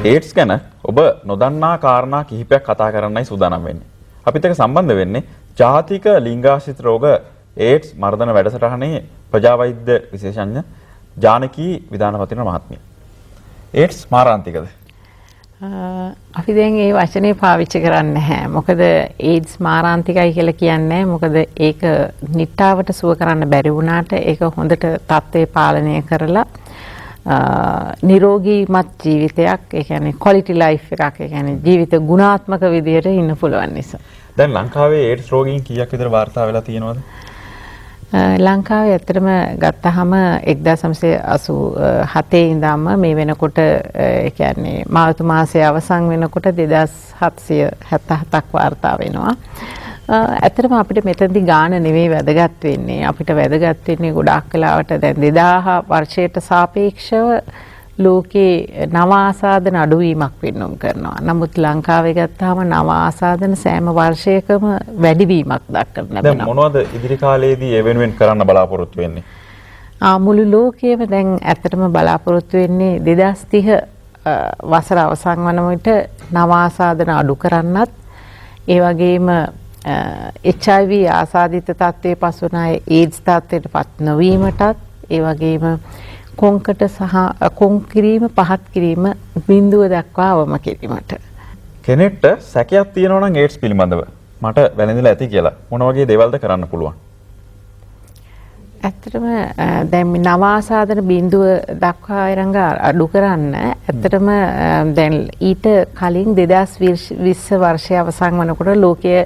AIDS ගැන ඔබ නොදන්නා කාරණා කිහිපයක් කතා කරන්නයි සූදානම් වෙන්නේ. අපිත් එක්ක සම්බන්ධ වෙන්නේ ජාතික ලිංගාශ්‍රිත රෝග ඒඩ්ස් මර්ධන වැඩසටහනේ ප්‍රජාවෛද්‍ය විශේෂඥ ජානකී විදානපතින මහත්මිය. ඒඩ්ස් මාරාන්තිකද? අපි දැන් මේ වචනේ පාවිච්චි කරන්නේ නැහැ. මොකද ඒඩ්ස් මාරාන්තිකයි කියලා කියන්නේ මොකද ඒක නිට්ටාවට සුව කරන්න බැරි වුණාට ඒක හොඳට තත්ත්වේ පාලනය කරලා නිරෝගීමත් ජීවිතයක්, ඒ කියන්නේ quality life එකක්, ඒ කියන්නේ ජීවිත ගුණාත්මක විදියට ඉන්න පුළුවන් නිසා. දැන් ලංකාවේ ඒඩ්ස් රෝගීන් කීයක් විතර වාර්තා වෙලා තියෙනවද? ලංකාවේ ඇත්තටම ගත්තහම 1987 ඉඳන්ම මේ වෙනකොට ඒ කියන්නේ මාර්තු මාසයේ අවසන් වෙනකොට 2777ක් වාර්තා වෙනවා. ඇත්තටම අපිට මෙතනදී ගාන නෙවෙයි වැදගත් වෙන්නේ. අපිට වැදගත් වෙන්නේ ගොඩාක් වෙලාවට දැන් 2000 වර්ෂයට සාපේක්ෂව ලෝකේ නව ආසාදන අඩුවීමක් වෙන්නුම් කරනවා. නමුත් ලංකාවේ ගත්තාම නව ආසාදන සෑම වර්ෂයකම වැඩිවීමක් දක්වන්න ලැබෙනවා. දැන් මොනවද ඉදිරි කාලයේදී ඒ වෙනුවෙන් කරන්න බලාපොරොත්තු වෙන්නේ? මුළු ලෝකයේම දැන් ඇත්තටම බලාපොරොත්තු වෙන්නේ 2030 වසර අවසන් වන විට නව ආසාදන අඩු කරන්නත්, ඒ වගේම HIV ආසාදිත තත්ත්වයේ පසුන අය AIDS තත්ත්වයට පත් නොවීමටත්, ඒ වගේම කොන්කට සහ කොන් කිරීම පහත් කිරීම බිඳුව දක්වා අවම කිරීමට. කෙනෙක්ට සැකයක් තියෙනවා නම් ඒඩ්ස් පිළිබඳව මට වැළඳිලා ඇති කියලා මොන වගේ දේවල්ද කරන්න පුළුවන්? ඇත්තටම දැන් මේ නව ආසාදන බිඳුව දක්වා අයරංග අඩු කරන්න ඇත්තටම දැන් ඊට කලින් 2020 වර්ෂය අවසන් වනකොට ලෝකයේ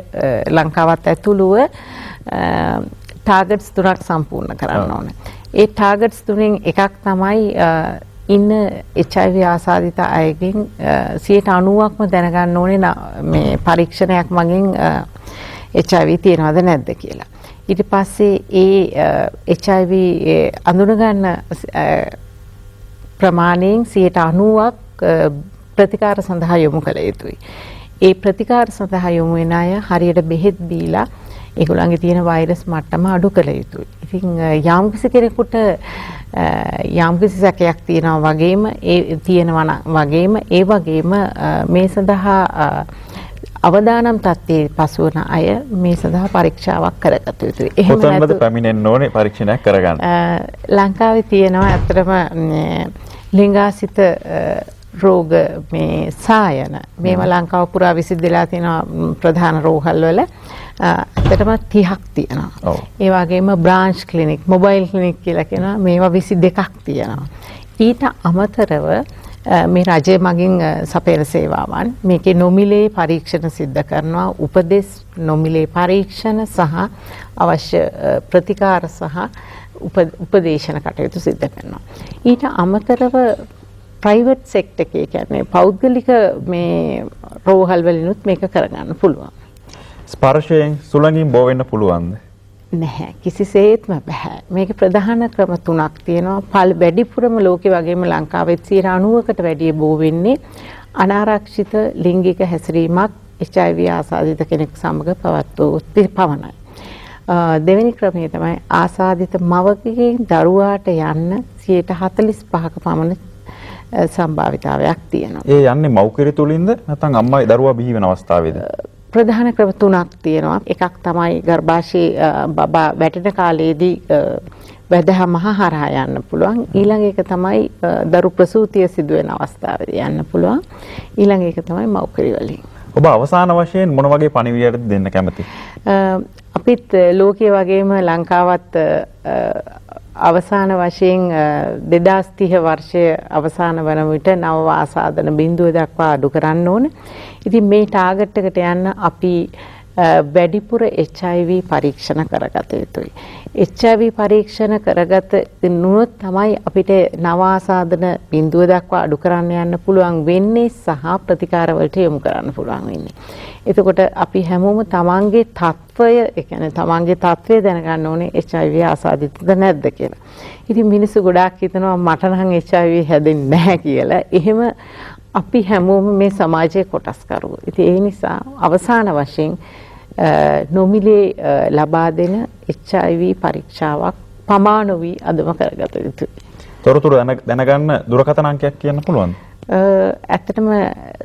ලංකාවත් ඇතුළුව ටාගට්ස් 3ක් සම්පූර්ණ කරන්න ඕනේ. ඒ ටාගට්ස් තුනෙන් එකක් තමයි ඉන්න HIV ආසාදිත අයගෙන් 90%ක්ම දැනගන්න ඕනේ මේ පරීක්ෂණයක් මගින් HIV තියෙනවද නැද්ද කියලා. ඊට පස්සේ ඒ HIV අඳුනගන්න ප්‍රමාණයෙන් 90%ක් ප්‍රතිකාර සඳහා යොමු කළ යුතුයි. ඒ ප්‍රතිකාර සඳහා යොමු වෙන අය හරියට බෙහෙත් බීලා ඒගොල්ලන්ගේ තියෙන වෛරස් මට්ටම අඩු කළ යුතුයි. ඉතින් යම්කිසි කෙනෙකුට යම්කිසි සැකයක් තියෙනවා වගේම ඒ වගේම මේ සඳහා අවදානම් තත්ත්වයේ පසුවන අය මේ සඳහා පරීක්ෂාවක් කරගත යුතුයි. එහෙම නැත්නම් පැමිණෙන්න ඕනේ පරීක්ෂණයක් කරගන්න. ලංකාවේ තියෙනවා ඇත්තටම ලිංගාසිත රෝග මේ සායන මේවා ලංකාව පුරා විසිදලා තියෙන ප්‍රධාන රෝහල් වල ඇත්තටම 30ක් තියෙනවා. ඒ වගේම බ්‍රාන්ච් ක්ලිනික්, මොබයිල් ක්ලිනික් කියලා කියනවා මේවා 22ක් තියෙනවා. ඊට අමතරව මේ රජය මගින් සපයන සේවාවන් මේකේ නොමිලේ පරීක්ෂණ සිද්ධ කරනවා, උපදෙස් නොමිලේ පරීක්ෂණ සහ අවශ්‍ය ප්‍රතිකාර සහ උපදේශන කටයුතු සිද්ධ කරනවා. ඊට අමතරව ප්‍රයිවට් සෙක්ටර් එකේ කියන්නේ පෞද්ගලික මේ රෝහල් වලිනුත් මේක කරගන්න පුළුවන්. ස්පර්ශයෙන් සුළඟින් බෝ වෙන්න පුළුවන්ද? නැහැ, කිසිසේත්ම බෑ. මේකේ ප්‍රධාන ක්‍රම තුනක් තියෙනවා. වැඩිපුරම ලෝකේ වගේම ලංකාවේ 90%කට වැඩිය බෝ වෙන්නේ අනාරක්ෂිත ලිංගික හැසිරීමක් HIV ආසාදිත කෙනෙක් සමග පවත්වුවොත් පමණයි. දෙවෙනි ක්‍රමය තමයි ආසාදිත මවකගේ දරුවාට යන්න 45%ක පමණ සම්භාවිතාවයක් තියෙනවා. ඒ යන්නේ මව්කිරි තුලින්ද නැත්නම් අම්මයි දරුවා බිහි වෙන අවස්ථාවේද? ප්‍රධාන ක්‍රම තුනක් තියෙනවා. එකක් තමයි ගර්භාෂයේ බබා වැටෙන කාලයේදී වැදහම හරහා යන්න පුළුවන්. ඊළඟ එක තමයි දරු ප්‍රසූතිය සිදු වෙන අවස්ථාවේදී යන්න පුළුවන්. ඊළඟ එක තමයි මව්කිරි වලින්. ඔබ අවසාන වශයෙන් මොන වගේ පණිවිඩයක්ද දෙන්න කැමති? අපිත් ලෝකයේ වගේම ලංකාවත් අවසාන වශයෙන් 2030 වර්ෂය අවසාන වන විට නව ආසාදන බිඳුව දක්වා අඩු කරන්න ඕන. ඉතින් මේ ටාගට් එකට යන්න අපි වැඩිපුර HIV පරීක්ෂණ කරගත යුතුයි. HIV පරීක්ෂණ කරගත නුනොත් තමයි අපිට නව ආසාදන බිඳුව දක්වා අඩු කරන්න යන්න පුළුවන් වෙන්නේ සහ ප්‍රතිකාර වලට යොමු කරන්න පුළුවන් වෙන්නේ. එතකොට අපි හැමෝම තමන්ගේ තත්වය, ඒ කියන්නේ තමන්ගේ තත්වය දැනගන්න ඕනේ HIV ආසාදිතද නැද්ද කියලා. ඉතින් මිනිස්සු ගොඩාක් හිතනවා මට නම් HIV හැදෙන්නේ නැහැ කියලා. එහෙම අපි හැමෝම මේ සමාජයේ කොටස්කරුවෝ. ඉතින් ඒ නිසා අවසාන වශයෙන් නොමිලේ ලබා දෙන HIV පරීක්ෂාවක් පමා නොවි අදම කරගත යුතුයි. තොරතුරු දැනගන්න දුරකථන අංකයක් කියන්න පුළුවන්ද? ඇත්තටම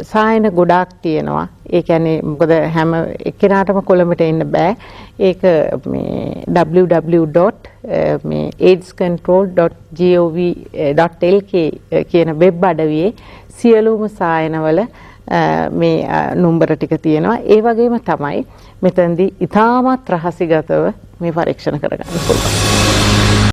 සායන ගොඩාක් තියෙනවා. ඒ කියන්නේ මොකද හැම එක්කෙනාටම කොළඹට එන්න බෑ. ඒක මේ www.aidscontrol.gov.lk කියන වෙබ් අඩවියේ සියලුම සායනවල මේ නම්බර ටික තියෙනවා. ඒ වගේම තමයි මෙතනදී ඉතාමත් රහසිගතව මේ පරීක්ෂණ කරගන්න පුළුවන්.